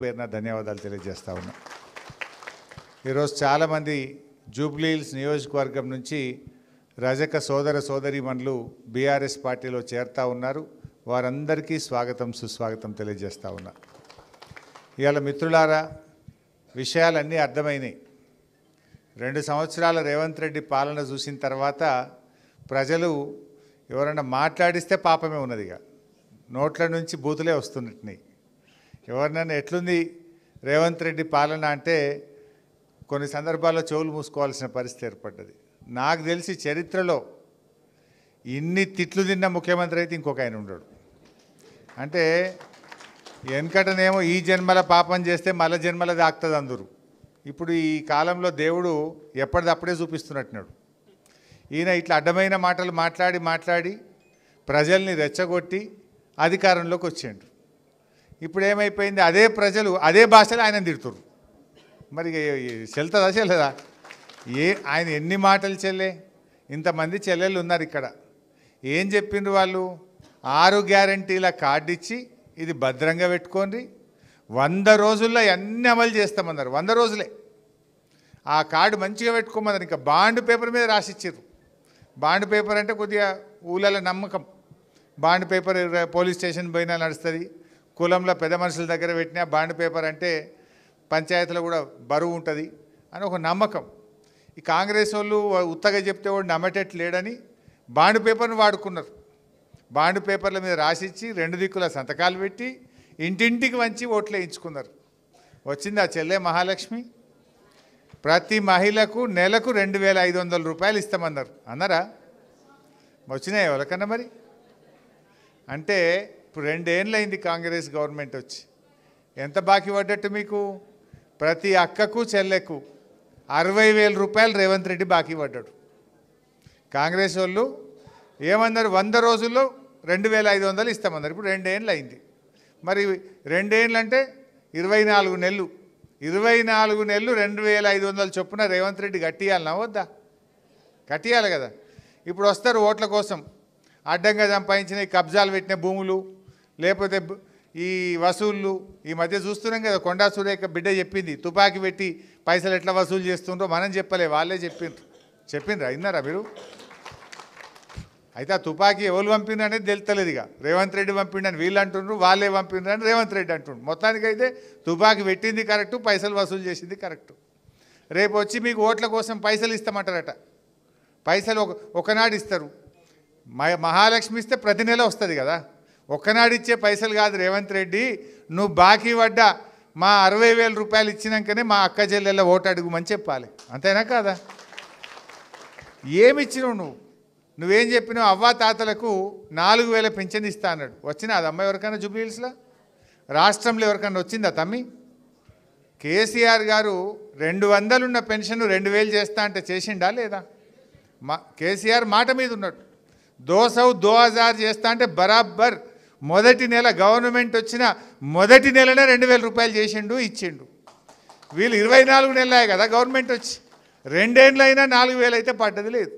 పేరున ధన్యవాదాలు తెలియజేస్తా ఉన్నా. ఈరోజు చాలామంది జూబ్లీ హిల్స్ నియోజకవర్గం నుంచి రజక సోదర సోదరీమణులు బీఆర్ఎస్ పార్టీలో చేరుతా ఉన్నారు. వారందరికీ స్వాగతం సుస్వాగతం తెలియజేస్తా ఉన్నా. ఇవాళ మిత్రులారా, విషయాలన్నీ అర్థమైనాయి. 2 సంవత్సరాల రేవంత్ రెడ్డి పాలన చూసిన తర్వాత ప్రజలు ఎవరైనా మాట్లాడిస్తే పాపమే ఉన్నదిగా, నోట్ల నుంచి బూతులే వస్తున్నట్టున్నాయి. ఎవరినైనా ఎట్లుంది రేవంత్ రెడ్డి పాలన అంటే కొన్ని సందర్భాల్లో చెవులు మూసుకోవాల్సిన పరిస్థితి ఏర్పడ్డది. నాకు తెలిసి చరిత్రలో ఇన్ని తిట్లు తిన్న ముఖ్యమంత్రి అయితే ఇంకొక ఆయన ఉండడు. అంటే వెనకటనేమో ఈ జన్మల పాపం చేస్తే మళ్ళా జన్మల దాక్తుంది అందరూ. ఇప్పుడు ఈ కాలంలో దేవుడు ఎప్పటిదప్పుడే చూపిస్తున్నట్టున్నాడు. ఈయన ఇట్లా అడ్డమైన మాటలు మాట్లాడి ప్రజల్ని రెచ్చగొట్టి అధికారంలోకి వచ్చాడు. ఇప్పుడు ఏమైపోయింది, అదే ప్రజలు అదే భాషలో ఆయన తిడుతున్నారు. మరి చెల్తుందా చెల్లదా? ఆయన ఎన్ని మాటలు చెల్లే, ఇంతమంది చెల్లెళ్ళు ఉన్నారు ఇక్కడ. ఏం చెప్పిండ్రు వాళ్ళు? 6 గ్యారంటీల కార్డు ఇచ్చి ఇది భద్రంగా పెట్టుకోండి, 100 రోజుల్లో అన్నీ అమలు చేస్తామన్నారు. 100 రోజులే ఆ కార్డు మంచిగా పెట్టుకోమన్నారు. ఇంకా బాండ్ పేపర్ మీద రాసిచ్చారు. బాండ్ పేపర్ అంటే కొద్దిగా ఊళ్ళలో నమ్మకం. బాండ్ పేపర్ పోలీస్ స్టేషన్ పోయినా నడుస్తుంది, కులంలో పెద్ద మనుషుల దగ్గర పెట్టినా బాండ్ పేపర్ అంటే పంచాయతీలో కూడా బరువు ఉంటుంది అని ఒక నమ్మకం. ఈ కాంగ్రెస్ వాళ్ళు ఉత్తగా చెప్తే వాడు నమ్మేటట్టు లేడని బాండ్ పేపర్ని వాడుకున్నారు. బాండ్ పేపర్ల మీద రాసిచ్చి 2 దిక్కుల సంతకాలు పెట్టి ఇంటింటికి వంచి ఓట్లు వేయించుకున్నారు. వచ్చింది ఆ చెల్లె మహాలక్ష్మి. ప్రతి మహిళకు నెలకు 2500 రూపాయలు ఇస్తామన్నారు. అన్నారా? వచ్చినాయి ఎవరికన్నా? మరి అంటే ఇప్పుడు 2 ఏళ్ళు అయింది కాంగ్రెస్ గవర్నమెంట్ వచ్చి. ఎంత బాకీ పడ్డట్టు మీకు? ప్రతి అక్కకు చెల్లెకు 60,000 రూపాయలు రేవంత్ రెడ్డి బాకీ పడ్డాడు. కాంగ్రెస్ వాళ్ళు ఏమన్నారు? 100 రోజుల్లో 2500 ఇస్తామన్నారు. ఇప్పుడు 2 ఏళ్ళు అయింది. మరి 2 ఏళ్ళు అంటే 24 నెలలు. 24 నెలలు 2500 చొప్పున రేవంత్ రెడ్డి కట్టియాలనా వద్దా? కట్టియాలి కదా. ఇప్పుడు వస్తారు ఓట్ల కోసం. అడ్డంగా సంపాదించిన ఈ కబ్జాలు పెట్టిన భూములు, లేకపోతే ఈ వసూళ్ళు. ఈ మధ్య చూస్తున్నాం కదా, కొండా సురేఖ బిడ్డ చెప్పింది తుపాకీ పెట్టి పైసలు ఎట్లా వసూలు చేస్తుండ్రో. మనం చెప్పలే, వాళ్ళే చెప్పిండ్రా? విన్నారా మీరు? అయితే ఆ తుపాకీ ఎవరు పంపిండ్రు అనేది తెలుస్తలేదు. ఇక రేవంత్ రెడ్డి పంపిండని వీళ్ళు అంటుండ్రు, వాళ్ళే పంపిండ్రు అని రేవంత్ రెడ్డి అంటుండ్రు. మొత్తానికైతే తుపాకీ పెట్టింది కరెక్టు, పైసలు వసూలు చేసింది కరెక్టు. రేపు వచ్చి మీకు ఓట్ల కోసం పైసలు ఇస్తామంటారట. పైసలు ఒకనాడు ఇస్తారు. మహాలక్ష్మి ఇస్తే ప్రతి నెల వస్తుంది కదా. ఒక్కనాడు ఇచ్చే పైసలు కాదు రేవంత్ రెడ్డి. నువ్వు బాకీ పడ్డా మా 60,000 రూపాయలు ఇచ్చినాకనే మా అక్క చెల్లెళ్ళ ఓటు అడుగుమని చెప్పాలి. అంతేనా కాదా? ఏమిచ్చినావు నువ్వేం చెప్పినావు? అవ్వా తాతలకు 4,000 పింఛన్ ఇస్తా అన్నాడు. వచ్చినా అది అమ్మ ఎవరికైనా జూబ్లీ హిల్స్లో? రాష్ట్రంలో ఎవరికైనా వచ్చిందా తమ్మి? కేసీఆర్ గారు 200 ఉన్న పెన్షన్ 2,000 చేస్తా అంటే చేసిండా లేదా? కేసీఆర్ మాట మీద ఉన్నాడు. 200 చేస్తా అంటే బరాబర్ మొదటి నెల గవర్నమెంట్ వచ్చిన మొదటి నెలనే 2,000 రూపాయలు చేసిండు, ఇచ్చిండు. వీళ్ళు 24 నెలలే కదా గవర్నమెంట్ వచ్చి. 2 ఏళ్ళు అయినా 4,000 అయితే పడ్డది లేదు.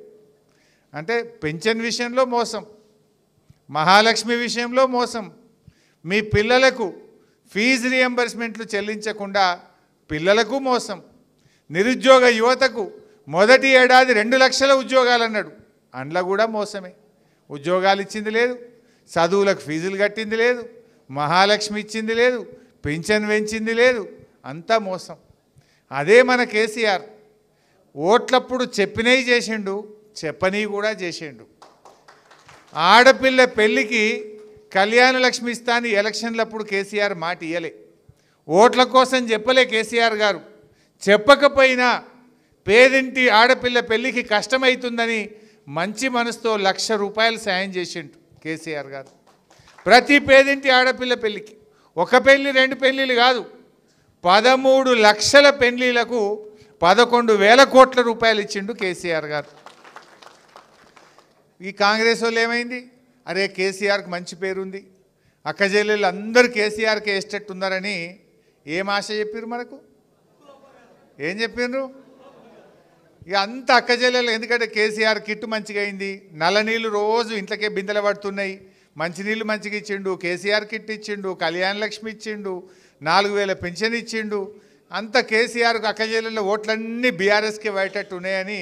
అంటే పెన్షన్ విషయంలో మోసం, మహాలక్ష్మి విషయంలో మోసం, మీ పిల్లలకు ఫీజు రియంబర్స్మెంట్లు చెల్లించకుండా పిల్లలకు మోసం, నిరుద్యోగ యువతకు మొదటి ఏడాది 2 లక్షల ఉద్యోగాలు అన్నాడు. అందులో కూడా మోసమే. ఉద్యోగాలు ఇచ్చింది లేదు, చదువులకు ఫీజులు కట్టింది లేదు, మహాలక్ష్మి ఇచ్చింది లేదు, పెన్షన్ పెంచింది లేదు, అంతా మోసం. అదే మన కేసీఆర్ ఓట్లప్పుడు చెప్పినవి చేసిండు, చెప్పని కూడా చేసిండు. ఆడపిల్ల పెళ్ళికి కళ్యాణ లక్ష్మి ఇస్తాను ఎలక్షన్లప్పుడు కేసీఆర్ మాట ఇయ్యలే. ఓట్ల కోసం చెప్పలే కేసీఆర్ గారు. చెప్పకపోయినా పేదింటి ఆడపిల్ల పెళ్ళికి కష్టమవుతుందని మంచి మనసుతో 1,00,000 రూపాయలు సాయం చేసిండు కేసీఆర్ గారు. ప్రతి పేదింటి ఆడపిల్ల పెళ్ళికి, ఒక పెళ్ళి 2 పెళ్ళిళ్ళు కాదు, 13 లక్షల పెళ్ళిళ్ళకు 11,000 కోట్ల రూపాయలు ఇచ్చిండు కేసీఆర్ గారు. ఈ కాంగ్రెస్ వాళ్ళు ఏమైంది? అరే కేసీఆర్కి మంచి పేరుంది, అక్కజెల్లెళ్ళు అందరూ కేసీఆర్కి వేసేటట్టు ఉన్నారని ఏం ఆశ చెప్పారు మనకు? ఏం చెప్పిండ్రు? ఇక అంత అక్కజెల్లెలు. ఎందుకంటే కేసీఆర్ కిట్టు మంచిగా అయింది, నల్ల నీళ్ళు రోజు ఇంట్లోకే బిందెలు పడుతున్నాయి, మంచినీళ్ళు మంచిగా ఇచ్చిండు, కేసీఆర్ కిట్ ఇచ్చిండు, కళ్యాణ లక్ష్మి ఇచ్చిండు, 4000 పెన్షన్ ఇచ్చిండు. అంత కేసీఆర్కు అక్కజల్లలో ఓట్లన్నీ బీఆర్ఎస్కి వేటట్టు ఉన్నాయని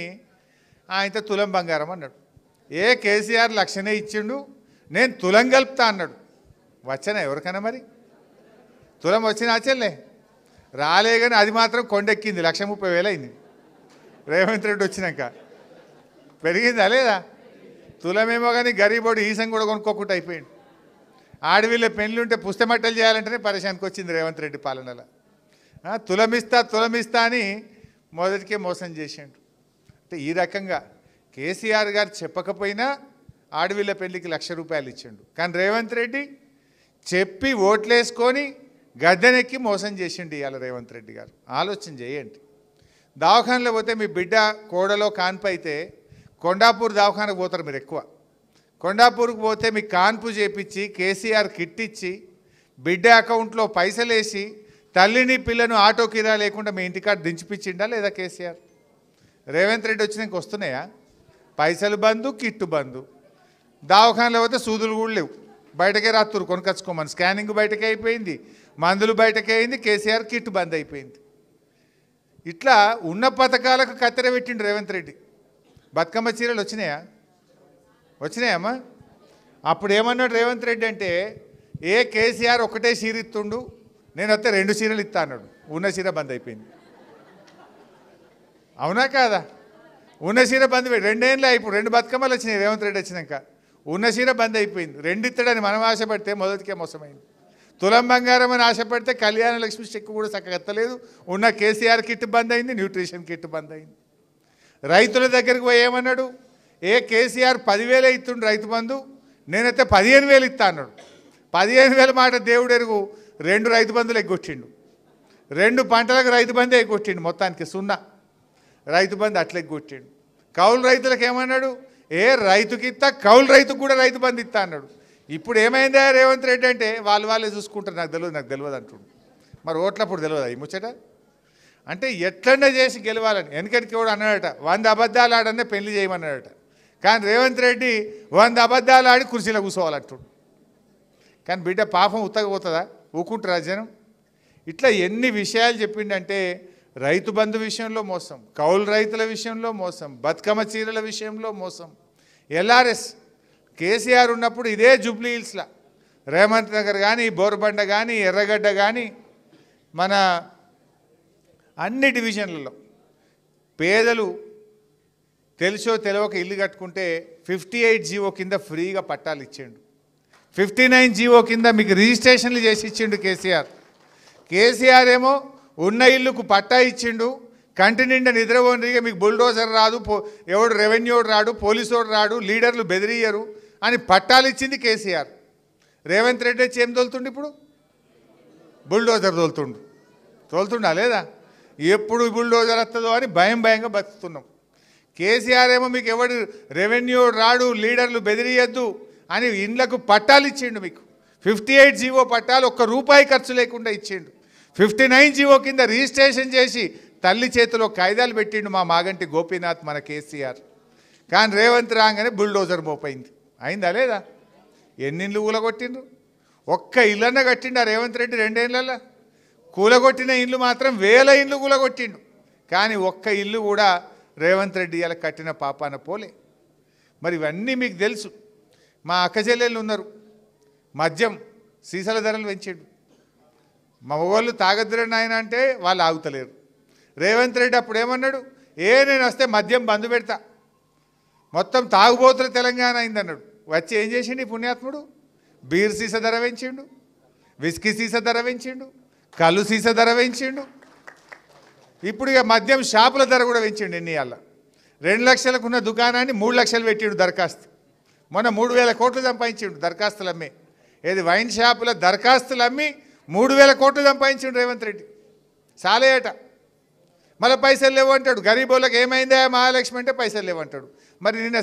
ఆయనతో తులం బంగారం అన్నాడు. కేసీఆర్ లక్షనే ఇచ్చిండు, నేను తులం కలుపుతా అన్నాడు. వచ్చనా ఎవరికైనా మరి తులం వచ్చినా చెల్లే రాలే, కానీ అది మాత్రం కొండెక్కింది. 1,30,000 అయింది రేవంత్ రెడ్డి వచ్చినాక. పెరిగిందా లేదా? తులమేమో కానీ గరీబోడు ఈసం కూడా కొనుక్కోకుండా అయిపోయింది. ఆడవిళ్ళ పెళ్ళుంటే పుస్తమట్టలు చేయాలంటేనే పరిశానికి వచ్చింది రేవంత్ రెడ్డి పాలనలో. తులమిస్తా అని మొదటికే మోసం చేసిండు. అంటే ఈ రకంగా కేసీఆర్ గారు చెప్పకపోయినా ఆడవిళ్ళ పెళ్ళికి ₹1,00,000 ఇచ్చిండు. కానీ రేవంత్ రెడ్డి చెప్పి ఓట్లేసుకొని గద్దెనెక్కి మోసం చేసిండు ఇవాళ రేవంత్ రెడ్డి గారు. ఆలోచన చేయండి. దవాఖానలో పోతే మీ బిడ్డ కోడలో కాన్పు అయితే కొండాపూర్ దవాఖానకు పోతారు మీరు ఎక్కువ. కొండాపూర్కి పోతే మీకు కాన్పు చేపించి కేసీఆర్ కిట్ ఇచ్చి బిడ్డ అకౌంట్లో పైసలు వేసి తల్లిని పిల్లను ఆటో కిరా లేకుండా మీ ఇంటికాడ దించిపించిండా లేదా కేసీఆర్? రేవంత్ రెడ్డి వచ్చినాక వస్తున్నాయా? పైసలు బంధు, కిట్టు బంధు. దవాఖానలో పోతే సూదులు కూడా లేవు, బయటకే రాత్తురు కొనుకొచ్చుకోమని. స్కానింగ్ బయటకే అయిపోయింది, మందులు బయటకే అయింది, కేసీఆర్ కిట్ బంద్ అయిపోయింది. ఇట్లా ఉన్న పథకాలకు కత్తెర పెట్టిండు రేవంత్ రెడ్డి. బతుకమ్మ చీరలు వచ్చినాయమ్మా? అప్పుడు ఏమన్నాడు రేవంత్ రెడ్డి అంటే, కేసీఆర్ ఒకటే చీర ఇస్తుండు, నేను వస్తే 2 చీరలు ఇస్తా అన్నాడు. ఉన్న చీర బంద్ అయిపోయింది. అవునా కాదా? ఉన్న చీర బంద్ పెట్టి 2 ఏళ్ళే. ఇప్పుడు 2 బతుకమ్మలు వచ్చినాయి రేవంత్ రెడ్డి వచ్చినాక. ఉన్న చీర బంద్ అయిపోయింది. 2 ఇస్తాడని మనం ఆశపడితే మొదటికే మోసమైంది. తులం బంగారం అని ఆశపడితే కళ్యాణ లక్ష్మి చెక్కు కూడా చక్కగా ఎత్తలేదు. ఉన్న కేసీఆర్ కిట్ బంద్ అయింది, న్యూట్రిషన్ కిట్ బంద్ అయింది. రైతుల దగ్గరికి పోయి ఏమన్నాడు? కేసీఆర్ 10,000 ఇస్తుండు రైతు బంధు, నేనైతే 15,000 ఇస్తా అన్నాడు. 15,000 మాట దేవుడు ఎరుగు. 2 రైతు బంధులు ఎగ్గొట్టిండు. 2 పంటలకు రైతు బంధు ఎగ్గొట్టిండు. మొత్తానికి 0 రైతు బంధు అట్లా ఎగ్గొట్టిండు. కౌలు రైతులకు ఏమన్నాడు? రైతుకి ఇస్తా, కౌలు రైతుకు కూడా రైతు బంధు ఇస్తా అన్నాడు. ఇప్పుడు ఏమైందా రేవంత్ రెడ్డి అంటే వాళ్ళే చూసుకుంటారు, నాకు తెలియదు అంటుండు. మరి ఓట్లప్పుడు తెలియదా ఈ ముచ్చట? అంటే ఎట్లన్నా చేసి గెలవాలని. వెనకటికి కూడా అన్నాడట, 100 అబద్ధాలు ఆడనే పెళ్లి చేయమన్నాడట. కానీ రేవంత్ రెడ్డి 100 అబద్ధాలు ఆడి కుర్చీలో కూర్చోవాలంటుడు. కానీ బిడ్డ పాపం ఉత్తగపోతుందా? ఊకుంటారా జనం? ఇట్లా ఎన్ని విషయాలు చెప్పిండంటే, రైతు బంధు విషయంలో మోసం, కౌలు రైతుల విషయంలో మోసం, బతుకమ్మ చీరల విషయంలో మోసం. LRS కేసీఆర్ ఉన్నప్పుడు ఇదే జూబ్లీ హిల్స్లో రేవంత్ నగర్ కానీ, బోర్బండ కానీ, ఎర్రగడ్డ కానీ, మన అన్ని డివిజన్లలో పేదలు తెలుసో తెలియక ఇల్లు కట్టుకుంటే 58 జీవో కింద ఫ్రీగా పట్టాలు ఇచ్చిండు. 59 జీవో కింద మీకు రిజిస్ట్రేషన్లు చేసి ఇచ్చిండు కేసీఆర్ ఏమో ఉన్న ఇల్లుకు పట్టా ఇచ్చిండు. కంటి నిండా నిద్రపోనిగా మీకు బుల్డోజర్ రాదు, ఎవడు రెవెన్యూ రాడు, పోలీసోడు రాడు, లీడర్లు బెదిరియరు అని పట్టాలు ఇచ్చింది కేసీఆర్. రేవంత్ రెడ్డి వచ్చి ఏం తోలుతుండు? ఇప్పుడు బుల్డోజర్ తోలుతుండా లేదా? ఎప్పుడు బుల్డోజర్ వస్తుందో అని భయంగా బతుకుతున్నాం. కేసీఆర్ ఏమో మీకు ఎవడు రెవెన్యూ రాడు, లీడర్లు బెదిరియద్దు అని ఇండ్లకు పట్టాలు ఇచ్చిండు. మీకు 58 జీవో పట్టాలు ₹1 ఖర్చు లేకుండా ఇచ్చిండు. 59 జీవో కింద రిజిస్ట్రేషన్ చేసి తల్లి చేతిలో కాయిదాలు పెట్టిండు మా మాగంటి గోపీనాథ్ మన కేసీఆర్. కానీ రేవంత్ రాగానే బుల్డోజర్ మోపైంది. అయిందా లేదా? ఎన్ని ఇళ్ళు కూలగొట్టిండ్రు? ఒక్క ఇళ్ళన్న కట్టిండు ఆ రేవంత్ రెడ్డి 2 ఏళ్ళల్లో. కూలగొట్టిన ఇల్లు మాత్రం 1000 ఇళ్ళు కూలగొట్టిండు. కానీ ఒక్క ఇల్లు కూడా రేవంత్ రెడ్డి ఇలా కట్టిన పాపాన పోలే. మరి ఇవన్నీ మీకు తెలుసు. మా అక్కచెల్లెళ్ళు ఉన్నారు, మద్యం సీసాల ధరలు పెంచాడు. మా ఊళ్ళు తాగద్దురని ఆయన అంటే వాళ్ళు ఆగుతలేరు. రేవంత్ రెడ్డి అప్పుడు ఏమన్నాడు? నేను వస్తే మద్యం బంద్ పెడతా, మొత్తం తాగుబోతుల తెలంగాణ అయిందన్నాడు. వచ్చి ఏం చేసిండు ఈ పుణ్యాత్ముడు? బీర్ సీస ధర పెంచిండు, విస్కీ సీస ధర పెంచిండు, కళ్ళు సీస ధర పెంచిండు. ఇప్పుడు ఇక మద్యం షాపుల ధర కూడా పెంచిండు. ఎన్ని అల్ల 2 లక్షలకున్న దుకాణాన్ని 3 లక్షలు పెట్టిండు దరఖాస్తు. మొన్న 3,000 కోట్లు సంపాదించిండు దరఖాస్తులు అమ్మి. వైన్ షాపుల దరఖాస్తులు అమ్మి 3,000 కోట్లు సంపాదించిండు రేవంత్ రెడ్డి. సాలేయట. మళ్ళీ పైసలు లేవంటాడు. గరీబోళ్ళకి ఏమైందా మహాలక్ష్మి అంటే పైసలు లేవంటాడు. మరి నిన్న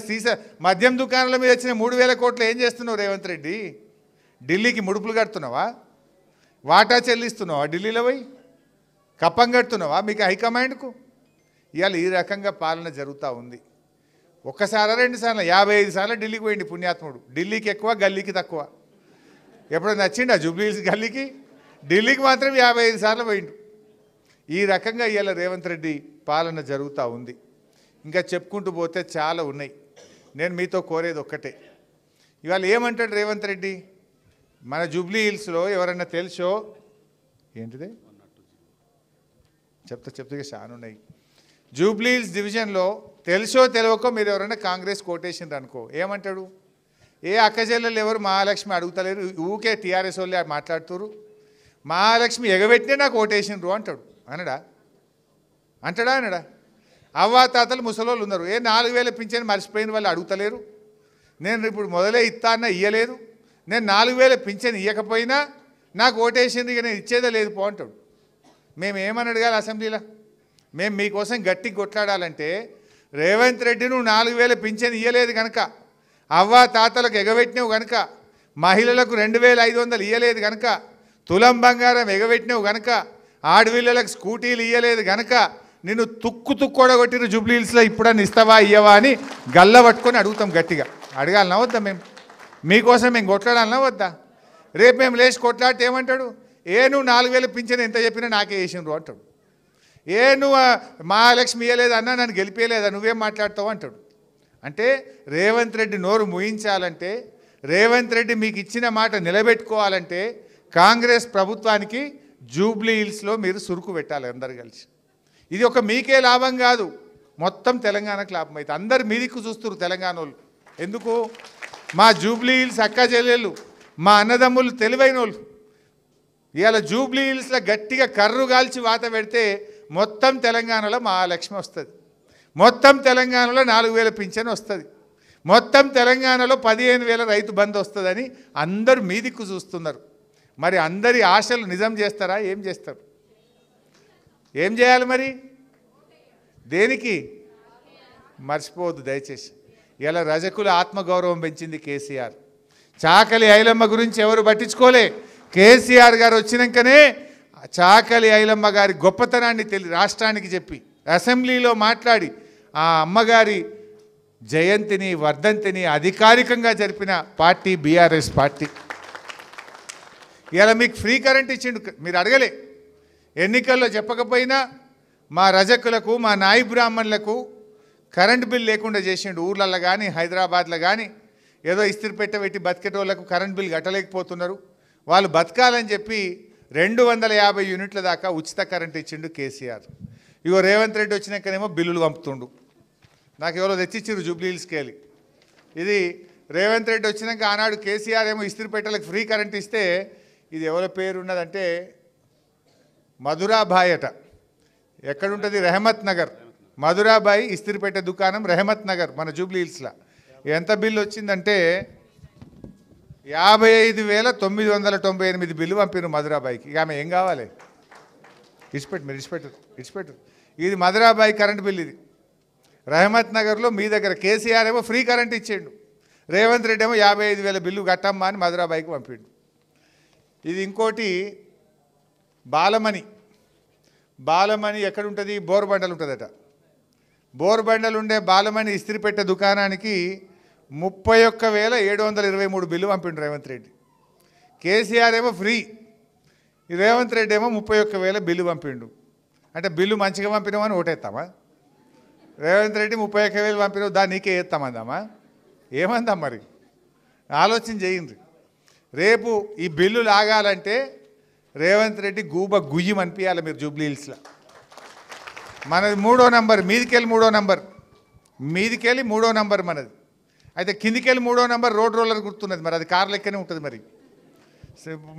మద్యం దుకాణాల మీద వచ్చిన 3,000 కోట్లు ఏం చేస్తున్నావు రేవంత్ రెడ్డి? ఢిల్లీకి ముడుపులు కడుతున్నావా? వాటా చెల్లిస్తున్నావా? ఢిల్లీలో పోయి కప్పం కడుతున్నావా మీకు హైకమాండ్కు? ఇవాళ ఈ రకంగా పాలన జరుగుతూ ఉంది. ఒక్కసారి 2 సార్లు 55 సార్లు ఢిల్లీకి పోయింది పుణ్యాత్ముడు. ఢిల్లీకి ఎక్కువ, గల్లీకి తక్కువ. ఎప్పుడైనా నచ్చిండా జూబ్లీ హిల్స్ గల్లీకి? ఢిల్లీకి మాత్రం 55 సార్లు పోయిండు. ఈ రకంగా ఇవాళ రేవంత్ రెడ్డి పాలన జరుగుతూ ఉంది. ఇంకా చెప్పుకుంటూ పోతే చాలా ఉన్నాయి. నేను మీతో కోరేది ఒక్కటే, ఇవాళ ఏమంటాడు రేవంత్ రెడ్డి, మన జూబ్లీ హిల్స్లో ఎవరన్నా తెలుసో ఏంటిదే చెప్తే చాలా ఉన్నాయి. జూబ్లీ హిల్స్ డివిజన్లో తెలుసో తెలియకో మీరు ఎవరైనా కాంగ్రెస్ కోటేషన్ అనుకో, ఏమంటాడు, ఏ అక్కచెల్లెలు ఎవరు మహాలక్ష్మి అడుగుతలేరు, ఊకే టీఆర్ఎస్ వాళ్ళే మాట్లాడుతురు, మహాలక్ష్మి ఎగబెట్టినే నాకు ఓటేసినరు అంటాడు. అంటాడా? అవ్వాతాతలు ముసలోళ్ళు ఉన్నారు, ఏ 4000 పింఛన్ మర్చిపోయిన వాళ్ళు అడుగుతలేరు, నేను ఇప్పుడు మొదలే ఇస్తాన్న ఇయ్యలేదు, నేను 4000 పింఛన్ ఇవ్వకపోయినా నాకు ఓటేసింది, ఇక నేను ఇచ్చేదే లేదు పో అంటాడు. మేము ఏమని అడగాలి అసెంబ్లీలో? మేము మీకోసం గట్టిగా కొట్లాడాలంటే రేవంత్ రెడ్డి నువ్వు 4000 పింఛన్ ఇవ్వలేదు కనుక, అవ్వా తాతలకు ఎగబెట్టినవు కనుక, మహిళలకు 2500 ఇవ్వలేదు కనుక, తులం బంగారం ఎగబెట్టినవు కనుక, ఆడపిల్లలకు స్కూటీలు ఇవ్వలేదు కనుక నిన్ను తుక్కొడగొట్టిన జూబ్లీ హిల్స్లో ఇప్పుడన్నా ఇస్తావా ఇయ్యవా అని గల్ల పట్టుకొని అడుగుతాం గట్టిగా. అడగాలన్నా వద్దా? మీకోసం మేము కొట్లాడాలన్నా వద్దా? రేపు మేము లేచి కొట్లాడితే ఏమంటాడు, ఏ నువ్వు 4000 పింఛన్ ఎంత చెప్పినా నాకే వేసినరు అంటాడు. ఏ నువ్వు మహాలక్ష్మి ఇవ్వలేదు అన్నా నన్ను గెలిపేయలేదా నువ్వేం మాట్లాడతావు అంటాడు. అంటే రేవంత్ రెడ్డి నోరు ముయించాలంటే, రేవంత్ రెడ్డి మీకు ఇచ్చిన మాట నిలబెట్టుకోవాలంటే కాంగ్రెస్ ప్రభుత్వానికి జూబ్లీ హిల్స్లో మీరు సురుకు పెట్టాలి అందరు కలిసి. ఇది ఒక మీకే లాభం కాదు, మొత్తం తెలంగాణకు లాభం అయితే. అందరు మీదిక్కు చూస్తున్నారు తెలంగాణ వాళ్ళు. ఎందుకు? మా జూబ్లీ హిల్స్ అక్క చెల్లెళ్ళు, మా అన్నదమ్ములు తెలివైన వాళ్ళు. ఇవాళ జూబ్లీ హిల్స్లో గట్టిగా కర్రు కాల్చి వాత పెడితే మొత్తం తెలంగాణలో మహాలక్ష్మి వస్తుంది, మొత్తం తెలంగాణలో 4000 పింఛన్ వస్తుంది, మొత్తం తెలంగాణలో 15,000 రైతు బంధు వస్తుందని అందరూ మీదిక్కు చూస్తున్నారు. మరి అందరి ఆశలు నిజం చేస్తారా? ఏం చేస్తారు? ఏం చేయాలి మరి? దేనికి? మర్చిపోవద్దు దయచేసి. ఇలా రజకుల ఆత్మగౌరవం పెంచింది కేసీఆర్. చాకలి ఐలమ్మ గురించి ఎవరు పట్టించుకోలే. కేసీఆర్ గారు వచ్చినాకనే చాకలి ఐలమ్మ గారి గొప్పతనాన్ని రాష్ట్రానికి చెప్పి అసెంబ్లీలో మాట్లాడి ఆ అమ్మగారి జయంతిని వర్ధంతిని అధికారికంగా జరిపిన పార్టీ బీఆర్ఎస్ పార్టీ. ఇలా మీకు ఫ్రీ కరెంట్ ఇచ్చిండు, మీరు అడగలే. ఎన్నికల్లో చెప్పకపోయినా మా రజకులకు, మా నాయి బ్రాహ్మణులకు కరెంటు బిల్ లేకుండా చేసిండు. ఊర్లలో కానీ హైదరాబాద్లో కానీ ఏదో ఇస్త్రీ పెట్టి బతికేటోళ్లకు కరెంట్ బిల్ కట్టలేకపోతున్నారు. వాళ్ళు బతకాలని చెప్పి 250 యూనిట్ల దాకా ఉచిత కరెంట్ ఇచ్చిండు కేసీఆర్. ఇగో రేవంత్ రెడ్డి వచ్చినాకనేమో బిల్లులు పంపుతుండు. నాకు ఎవరో తెచ్చిచ్చిర్రు జూబ్లీ హిల్స్కి వెళ్ళి. ఇది రేవంత్ రెడ్డి వచ్చినాక ఆనాడు కేసీఆర్ ఏమో ఇస్త్రీ పెట్టలకు ఫ్రీ కరెంట్ ఇస్తే, ఇది ఎవరి పేరు ఉన్నదంటే మధురాబాయి అట. ఎక్కడుంటుంది? రెహమత్ నగర్. మధురాబాయి ఇస్త్రీపేట దుకాణం రెహమత్ నగర్ మన జూబ్లీ హిల్స్లో. ఎంత బిల్లు వచ్చిందంటే 55,998 బిల్లు పంపిరు మధురాబాయికి. ఇక ఆమె ఏం కావాలి? ఇడిచిపెట్టు. ఇది మధురాబాయి కరెంట్ బిల్. ఇది రెహమత్ నగర్లో మీ దగ్గర కేసీఆర్ ఏమో ఫ్రీ కరెంట్ ఇచ్చిండు, రేవంత్ రెడ్డి ఏమో 55,000 బిల్లు కట్టమ్మా అని మధురాబాయికి పంపిండు. ఇది ఇంకోటి బాలమణి ఎక్కడుంటుంది? బోర్బండలు ఉంటుందట. బోర్బండలు ఉండే బాలమణి ఇస్త్రీపెట్టే దుకాణానికి 31,723 బిల్లు పంపిండు రేవంత్ రెడ్డి. కేసీఆర్ ఏమో ఫ్రీ, రేవంత్ రెడ్డి ఏమో 31,000 బిల్లు పంపిండు. అంటే బిల్లు మంచిగా పంపినామని ఓటేస్తామా? రేవంత్ రెడ్డి 31,000 పంపినావు, దాన్ని నీకే వేస్తామందామా? ఏమందాం మరి? ఆలోచన చేయండి. రేపు ఈ బిల్లు లాగాలంటే రేవంత్ రెడ్డి గూబ గుయ్యం అనిపించాలి మీరు జూబ్లీ హిల్స్లో. మనది 3వ నంబర్, మీదికెళ్ళి 3వ నంబర్ మనది. అయితే కిందికెళ్ళి 3వ నంబర్ రోడ్ రోలర్ గుర్తున్నది, మరి అది కార్ లెక్కనే ఉంటుంది. మరి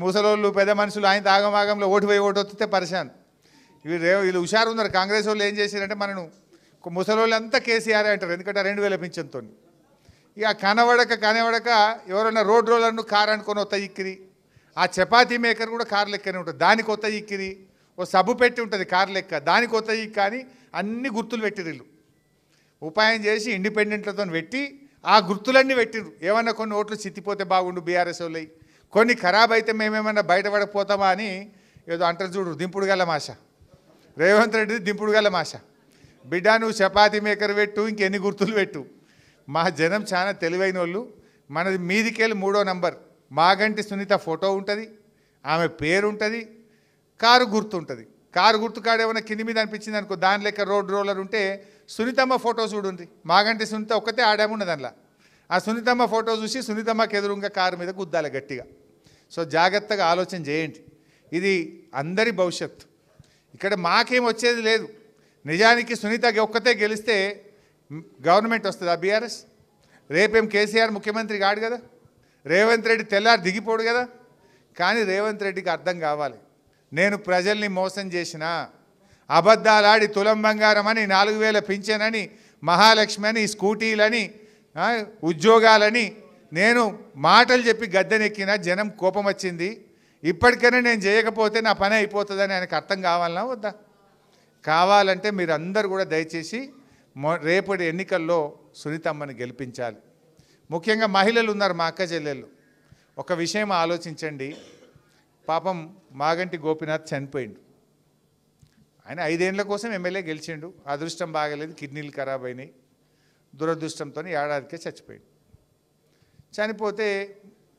ముసలోళ్ళు పెద్ద మనుషులు ఆయన ఆగమాగంలో ఓటు వస్తే పరిశాన్. వీళ్ళు హుషారు ఉన్నారు. కాంగ్రెస్ వాళ్ళు ఏం చేశారంటే మనను ముసలోళ్ళు అంతా కేసీఆర్ అంటారు, ఎందుకంటే 2,000 పింఛన్తో. ఇక కనబడక ఎవరైనా రోడ్ రోలర్ను కారు అనుకొని వస్తా ఇక్కిరి. ఆ చపాతీ మేకర్ కూడా కారు లెక్కనే ఉంటుంది, దానికి కొత్త ఇక్కిరి. ఓ సబ్బు పెట్టి ఉంటుంది కారు లెక్క, దానికి కొత్త ఇక్కి అని అన్ని గుర్తులు పెట్టిరు. వీళ్ళు ఉపాయం చేసి ఇండిపెండెంట్లతో పెట్టి ఆ గుర్తులన్నీ పెట్టిరు. ఏమన్నా కొన్ని ఓట్లు చిత్తిపోతే బాగుండు బీఆర్ఎస్ వాళ్ళు, కొన్ని ఖరాబ్ అయితే మేమేమన్నా బయటపడకపోతామా అని ఏదో అంటారు చూడు, దింపుడు గల మాష. రేవంత్ రెడ్డి దింపుడు గల మాష. బిడ్డ నువ్వు చపాతీ మేకర్ పెట్టు, ఇంకెన్ని గుర్తులు పెట్టు. మా జనం చాలా తెలివైన వాళ్ళు. మనది మీదికెళ్ళి 3వ నంబర్ మాగంటి సునీత ఫోటో ఉంటుంది, ఆమె పేరు ఉంటుంది, కారు గుర్తు ఉంటుంది. కారు గుర్తు కాడ ఏమైనా కింది మీద అనిపించింది అనుకో, దాని లెక్క రోడ్ రోలర్ ఉంటే సునీతమ్మ ఫోటో చూడండి. మాగంటి సునీత ఒక్కతే ఆడామున్నది అందులో. ఆ సునీతమ్మ ఫోటో చూసి సునీతమ్మకి ఎదురుగా కారు మీద గుద్దాలి గట్టిగా. సో జాగ్రత్తగా ఆలోచన చేయండి. ఇది అందరి భవిష్యత్తు. ఇక్కడ మాకేం వచ్చేది లేదు. నిజానికి సునీత ఒక్కతే గెలిస్తే గవర్నమెంట్ వస్తుంది. ఆ బీఆర్ఎస్ రేపేం కేసీఆర్ ముఖ్యమంత్రి కాడు కదా, రేవంత్ రెడ్డి తెల్లారి దిగిపోడు కదా. కానీ రేవంత్ రెడ్డికి అర్థం కావాలి, నేను ప్రజల్ని మోసం చేసిన, అబద్ధాలాడి తులం బంగారం అని 4000 పింఛనని, మహాలక్ష్మి అని, స్కూటీలని, ఉద్యోగాలని నేను మాటలు చెప్పి గద్దెనెక్కిన, జనం కోపం వచ్చింది. ఇప్పటికైనా నేను చేయకపోతే నా పని అయిపోతుందని ఆయనకు అర్థం కావాలన్నా వద్దా? కావాలంటే మీరు అందరూ కూడా దయచేసి రేపటి ఎన్నికల్లో సునీతమ్మని గెలిపించాలి. ముఖ్యంగా మహిళలు ఉన్నారు, మా అక్క చెల్లెళ్ళు. ఒక విషయం ఆలోచించండి. పాపం మాగంటి గోపీనాథ్ చనిపోయిండు. ఆయన 5 ఏళ్ల కోసం ఎమ్మెల్యే గెలిచిండు. అదృష్టం బాగలేదు, కిడ్నీలు ఖరాబ్ అయినాయి. దురదృష్టంతో ఏడాదికే చచ్చిపోయిండు. చనిపోతే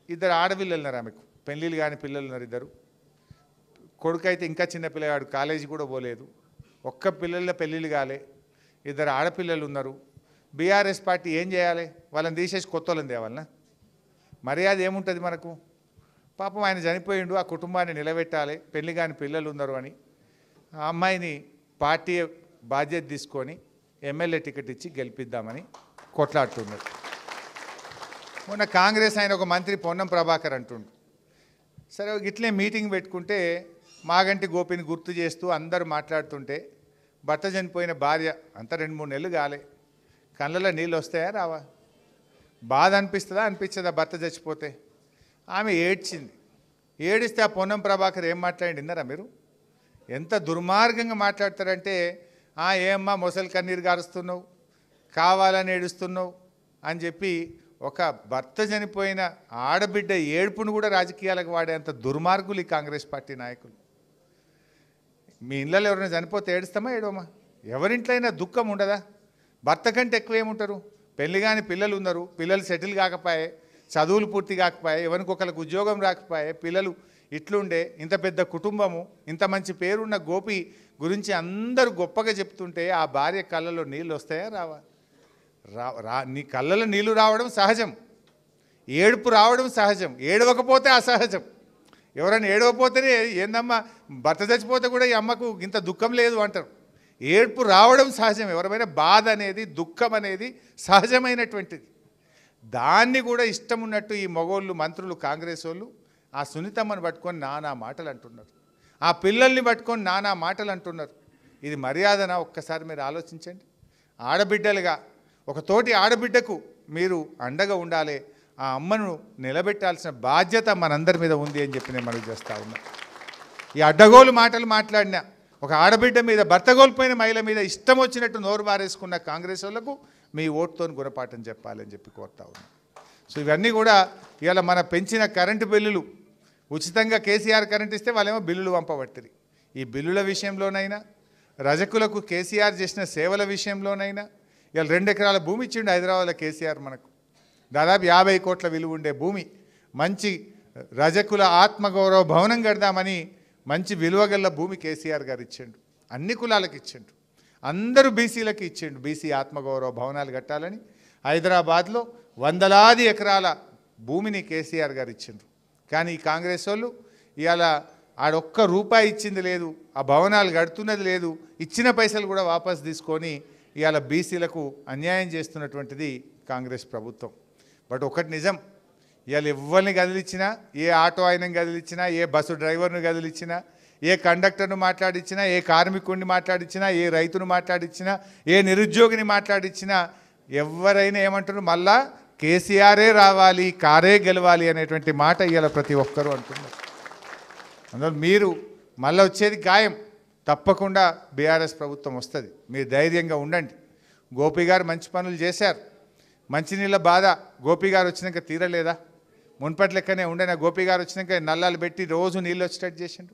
2 ఆడపిల్లలు ఉన్నారు ఆమెకు, పెళ్ళిళ్ళు కాని పిల్లలు ఉన్నారు 2. కొడుకు అయితే ఇంకా చిన్న పిల్లగాడు, కాలేజీ కూడా పోలేదు. ఒక్క పిల్లల పెళ్ళిళ్ళు కాలే, 2 ఆడపిల్లలు ఉన్నారు. బీఆర్ఎస్ పార్టీ ఏం చేయాలి? వాళ్ళని తీసేసి కొత్త వాళ్ళని తేవాలనా? మర్యాద ఏముంటుంది మనకు? పాపం ఆయన చనిపోయిండు, ఆ కుటుంబాన్ని నిలబెట్టాలి, పెళ్లి కాని పిల్లలు ఉన్నారు అని ఆ అమ్మాయిని పార్టీ బాధ్యత తీసుకొని ఎమ్మెల్యే టికెట్ ఇచ్చి గెలిపిద్దామని కొట్లాడుతున్నారు. మొన్న కాంగ్రెస్ ఆయన ఒక మంత్రి పొన్నం ప్రభాకర్ అంటుండు. సరే ఇట్లే మీటింగ్ పెట్టుకుంటే మాగంటి గోపిని గుర్తు చేస్తూ అందరూ మాట్లాడుతుంటే, భర్త చనిపోయిన భార్య అంతా 2-3 నెలలు కాలే, కళ్ళలో నీళ్ళు వస్తాయా రావా? బాధ అనిపిస్తుందా అనిపించదా? భర్త చచ్చిపోతే ఆమె ఏడ్చింది. ఏడిస్తే ఆ పొన్నం ప్రభాకర్ ఏం మాట్లాడి విన్నారా మీరు? ఎంత దుర్మార్గంగా మాట్లాడతారంటే, ఏమ్మా మొసలి కన్నీరు గారుస్తున్నావు, కావాలని ఏడుస్తున్నావు అని చెప్పి ఒక భర్త చనిపోయిన ఆడబిడ్డ ఏడుపును కూడా రాజకీయాలకు వాడేంత దుర్మార్గులు ఈ కాంగ్రెస్ పార్టీ నాయకులు. మీ ఇళ్ళలో ఎవరైనా చనిపోతే ఏడుస్తామా ఏడవమా? ఎవరింట్లో అయినా దుఃఖం ఉండదా? భర్త కంటే ఎక్కువ ఏముంటారు? పెళ్లి కాని పిల్లలు ఉన్నారు, పిల్లలు సెటిల్ కాకపోయే, చదువులు పూర్తి కాకపోయే, ఎవరికొకరికి ఉద్యోగం రాకపోయే, పిల్లలు ఇట్లుండే, ఇంత పెద్ద కుటుంబము, ఇంత మంచి పేరున్న గోపి గురించి అందరూ గొప్పగా చెప్తుంటే ఆ భార్య కళ్ళలో నీళ్ళు వస్తాయా రావా? నీ కళ్ళలో నీళ్ళు రావడం సహజం, ఏడుపు రావడం సహజం, ఏడవకపోతే అసహజం. ఎవరైనా ఏడవపోతేనే ఏందమ్మా భర్త చచ్చిపోతే కూడా ఈ అమ్మకు ఇంత దుఃఖం లేదు అంటారు. ఏడుపు రావడం సహజం. ఎవరైనా బాధ అనేది, దుఃఖం అనేది సహజమైనటువంటిది. దాన్ని కూడా ఇష్టం ఉన్నట్టు ఈ మగోళ్ళు మంత్రులు, కాంగ్రెస్ వాళ్ళు ఆ సునీతమ్మను పట్టుకొని నానా మాటలు అంటున్నారు, ఆ పిల్లల్ని పట్టుకొని నానా మాటలు అంటున్నారు. ఇది మర్యాదనా? ఒక్కసారి మీరు ఆలోచించండి. ఆడబిడ్డలుగా ఒక తోటి ఆడబిడ్డకు మీరు అండగా ఉండాలి. ఆ అమ్మను నిలబెట్టాల్సిన బాధ్యత మనందరి మీద ఉంది అని చెప్పి నేను మనవి చేస్తూ ఉన్నా. ఈ అడ్డగోలు మాటలు మాట్లాడిన ఒక ఆడబిడ్డ మీద, భర్త కోల్పోయిన మహిళ మీద ఇష్టం వచ్చినట్టు నోరు మారేసుకున్న కాంగ్రెస్ వాళ్ళకు మీ ఓటుతో గుణపాఠం చెప్పాలని చెప్పి కోరుతా ఉన్నా. సో ఇవన్నీ కూడా ఇవాళ మన పెంచిన కరెంటు బిల్లులు, ఉచితంగా కేసీఆర్ కరెంట్ ఇస్తే వాళ్ళేమో బిల్లులు పంపబట్టిరి. ఈ బిల్లుల విషయంలోనైనా, రజకులకు కేసీఆర్ చేసిన సేవల విషయంలోనైనా, ఇవాళ 2 ఎకరాల భూమి ఇచ్చిండు హైదరాబాద్లో కేసీఆర్. మనకు దాదాపు 50 కోట్ల విలువ ఉండే భూమి, మంచి రజకుల ఆత్మగౌరవ భవనం కడదామని మంచి విలువగల భూమి కేసీఆర్ గారు ఇచ్చిండు. అన్ని కులాలకు ఇచ్చిండు, అందరూ బీసీలకి ఇచ్చిండు. బీసీ ఆత్మగౌరవ భవనాలు కట్టాలని హైదరాబాద్లో వందలాది ఎకరాల భూమిని కేసీఆర్ గారు ఇచ్చిండ్రు. కానీ ఈ కాంగ్రెస్ వాళ్ళు ఇవాళ ఆడొక్క రూపాయి ఇచ్చింది లేదు, ఆ భవనాలు కడుతున్నది లేదు, ఇచ్చిన పైసలు కూడా వాపస్ తీసుకొని ఇవాళ బీసీలకు అన్యాయం చేస్తున్నటువంటిది కాంగ్రెస్ ప్రభుత్వం. బట్ ఒకటి నిజం, ఇవాళ ఎవరిని కదిలిచ్చినా, ఏ ఆటో ఆయనను కదిలిచ్చినా, ఏ బస్సు డ్రైవర్ను కదిలిచ్చినా, ఏ కండక్టర్ను మాట్లాడించినా, ఏ కార్మికుడిని మాట్లాడించినా, ఏ రైతును మాట్లాడించినా, ఏ నిరుద్యోగిని మాట్లాడించినా ఎవరైనా ఏమంటారు? మళ్ళా కేసీఆరే రావాలి, కారే గెలవాలి అనేటువంటి మాట ఇవాళ ప్రతి ఒక్కరూ అంటున్నారు. అందులో మీరు మళ్ళీ వచ్చేది ఖాయం. తప్పకుండా బీఆర్ఎస్ ప్రభుత్వం వస్తుంది. మీరు ధైర్యంగా ఉండండి. గోపి గారు మంచి పనులు చేశారు. మంచినీళ్ళ బాధ గోపి గారు వచ్చినాక తీరలేదా? మున్పటి లెక్కనే ఉండేనా? గోపి గారు వచ్చినాక నల్లాలు పెట్టి రోజు నీళ్ళు వచ్చేటట్టు చేసిండు,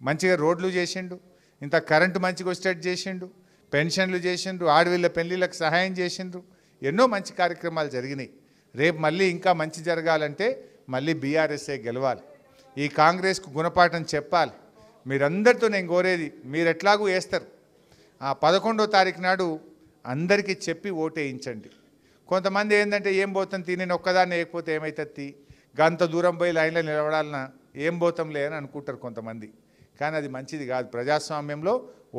మంచిగా రోడ్లు చేసిండు, ఇంత కరెంటు మంచిగా వచ్చేటట్టు చేసిండు, పెన్షన్లు చేసిండ్రు, ఆడవిళ్ళ పెళ్ళిళ్ళకి సహాయం చేసిండ్రు. ఎన్నో మంచి కార్యక్రమాలు జరిగినాయి. రేపు మళ్ళీ ఇంకా మంచి జరగాలంటే మళ్ళీ బీఆర్ఎస్ఏ గెలవాలి. ఈ కాంగ్రెస్కు గుణపాఠం చెప్పాలి. మీరందరితో నేను కోరేది, మీరు ఎట్లాగూ వేస్తారు, ఆ 11వ తారీఖు నాడు అందరికీ చెప్పి ఓటేయించండి. కొంతమంది ఏంటంటే ఏం పోతాం నేను ఒక్కదాన్ని వేయకపోతే ఏమవుతుంది, గంత దూరం పోయి లైన్లో నిలబడాలన్నా ఏం పోతాంలే అని అనుకుంటారు కొంతమంది. కానీ అది మంచిది కాదు. ప్రజాస్వామ్యంలో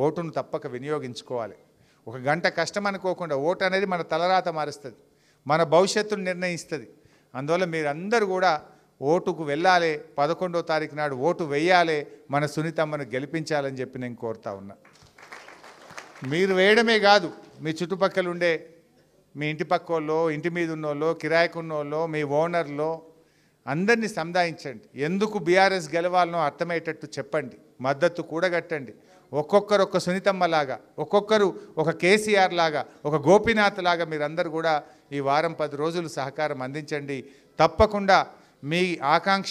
ఓటును తప్పక వినియోగించుకోవాలి. ఒక గంట కష్టం అనుకోకుండా ఓటు అనేది మన తలరాత మారుస్తుంది, మన భవిష్యత్తును నిర్ణయిస్తుంది. అందువల్ల మీరందరూ కూడా ఓటుకు వెళ్ళాలి, 11వ తారీఖు నాడు ఓటు వేయాలి, మన సునీతమ్మను గెలిపించాలని చెప్పి నేను కోరుతా ఉన్నా. మీరు వేయడమే కాదు, మీ చుట్టుపక్కల ఉండే మీ ఇంటి పక్కోళ్ళో, ఇంటి మీద ఉన్నోళ్ళో, కిరాయికున్నోళ్ళో, మీ ఓనర్లో అందరినీ సంధాయించండి. ఎందుకు బీఆర్ఎస్ గెలవాలనో అర్థమయ్యేటట్టు చెప్పండి, మద్దతు కూడగట్టండి. ఒక్కొక్కరు ఒక సునీతమ్మ లాగా, ఒక్కొక్కరు ఒక కేసీఆర్ లాగా, ఒక గోపీనాథ్ లాగా మీరందరూ కూడా ఈ వారం 10 రోజులు సహకారం అందించండి. తప్పకుండా మీ ఆకాంక్ష